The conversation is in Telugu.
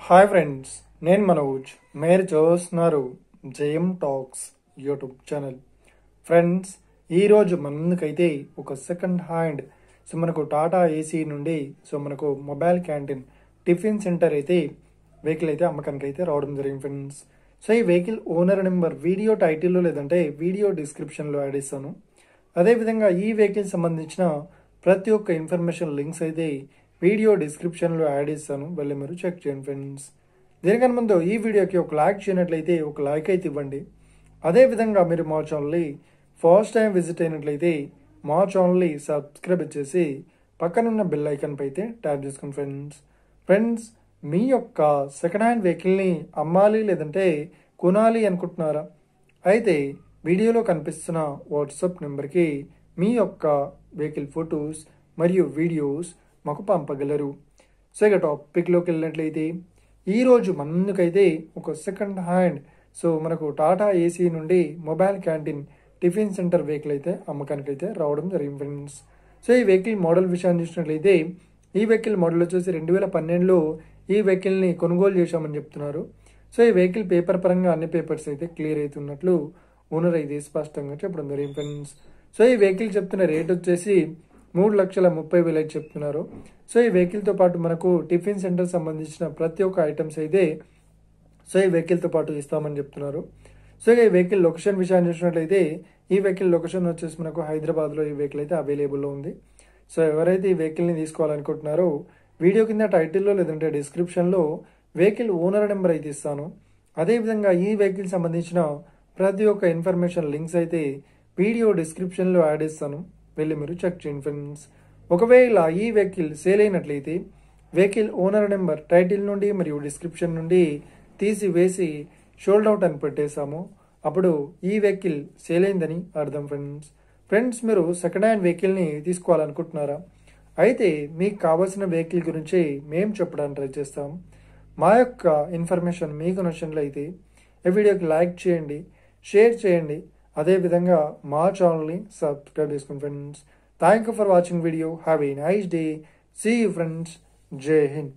హాయ్ ఫ్రెండ్స్, నేను మనోజ్. మీరు చూస్తున్నారు JM talks YouTube channel. Friends, ఈరోజు మన ముందుకైతే ఒక సెకండ్ హ్యాండ్ మనకు టాటా ఏసీ నుండి మనకు మొబైల్ క్యాంటీన్ టిఫిన్ సెంటర్ అయితే వెహికల్ అయితే అమ్మకానికి అయితే రావడం జరిగింది ఫ్రెండ్స్. ఈ వెహికల్ ఓనర్ నెంబర్ వీడియో టైటిల్లో లేదంటే వీడియో డిస్క్రిప్షన్లో యాడ్ ఇస్తాను. అదేవిధంగా ఈ వెహికల్ సంబంధించిన ప్రతి ఒక్క ఇన్ఫర్మేషన్ లింక్స్ అయితే వీడియో డిస్క్రిప్షన్లో యాడ్ ఇస్తాను, వెళ్ళి మీరు చెక్ చేయండి ఫ్రెండ్స్. దీనికన్నా ముందు ఈ వీడియోకి ఒక లైక్ చేయనట్లయితే ఒక లైక్ అయితే ఇవ్వండి. అదేవిధంగా మీరు మా ఛానల్ని ఫస్ట్ టైం విజిట్ అయినట్లయితే మా ఛానల్ని సబ్స్క్రైబ్ చేసి పక్కనున్న బెల్ ఐకాన్ పై అయితే ట్యాప్ చేసుకోండి ఫ్రెండ్స్. మీ యొక్క సెకండ్ హ్యాండ్ వెహికల్ని అమ్మాలి లేదంటే కొనాలి అనుకుంటున్నారా? అయితే వీడియోలో కనిపిస్తున్న వాట్సాప్ నెంబర్కి మీ యొక్క వెహికల్ ఫొటోస్ మరియు వీడియోస్ మాకు పంపగలరు. ఇక టాపిక్లోకి వెళ్ళినట్లయితే ఈరోజు మన ముందుకైతే ఒక సెకండ్ హ్యాండ్ మనకు టాటా ఏసీ నుండి mobile canteen tiffin centre vehicle అయితే అమ్మకానికి అయితే రావడం జరిగింది ఫ్రెండ్స్. ఈ వెహికల్ మోడల్ విషయాన్ని చూసినట్లయితే ఈ వెహికల్ మోడల్ వచ్చేసి 2012లో ఈ వెహికల్ని కొనుగోలు చేశామని చెప్తున్నారు. ఈ వెహికల్ పేపర్ పరంగా అన్ని పేపర్స్ అయితే క్లియర్ అవుతున్నట్లు ఓనర్ అయితే స్పష్టంగా చెప్పడం జరిగింది ఫ్రెండ్స్. ఈ వెహికల్ చెప్తున్న రేట్ వచ్చేసి 3,30,000 అయితే చెప్తున్నారు. ఈ వెహికల్తో పాటు మనకు టిఫిన్ సెంటర్ సంబంధించిన ప్రతి ఒక్క ఐటమ్స్ అయితే ఈ వెహికల్తో పాటు ఇస్తామని చెప్తున్నారు. ఈ వెహికల్ లొకేషన్ విషయాన్ని చూసినట్లయితే ఈ వెహికల్ లొకేషన్ వచ్చేసి మనకు హైదరాబాద్లో ఈ వెహికల్ అయితే అవైలబుల్లో ఉంది. ఎవరైతే ఈ వెహికల్ని తీసుకోవాలనుకుంటున్నారో వీడియో కింద టైటిల్లో లేదంటే డిస్క్రిప్షన్లో వెహికల్ ఓనర్ నెంబర్ అయితే ఇస్తాను. అదేవిధంగా ఈ వెహికల్ సంబంధించిన ప్రతి ఒక్క ఇన్ఫర్మేషన్ లింక్స్ అయితే వీడియో డిస్క్రిప్షన్లో యాడ్ ఇస్తాను, వెళ్ళి మీరు చెక్ చేయండి ఫ్రెండ్స్. ఒకవేళ ఈ వెహికల్ సేల్ అయినట్లయితే వెహికల్ ఓనర్ నెంబర్ టైటిల్ నుండి మరియు డిస్క్రిప్షన్ నుండి తీసివేసి షోల్డ్ అవుట్ అని పెట్టేశాము, అప్పుడు ఈ వెహికల్ సేల్ అయిందని అర్థం ఫ్రెండ్స్. మీరు సెకండ్ హ్యాండ్ వెహికల్ని తీసుకోవాలనుకుంటున్నారా? అయితే మీకు కావాల్సిన వెహికల్ గురించి మేము చెప్పడానికి ట్రై చేస్తాం. మా యొక్క ఇన్ఫర్మేషన్ మీకు నచ్చినట్లయితే ఈ వీడియోకి లైక్ చేయండి, షేర్ చేయండి. అదేవిధంగా మా ఛానల్ని సబ్స్క్రైబ్ చేసుకోండి friends. Thank you for watching video. Have a nice day. See you friends. Jai Hind.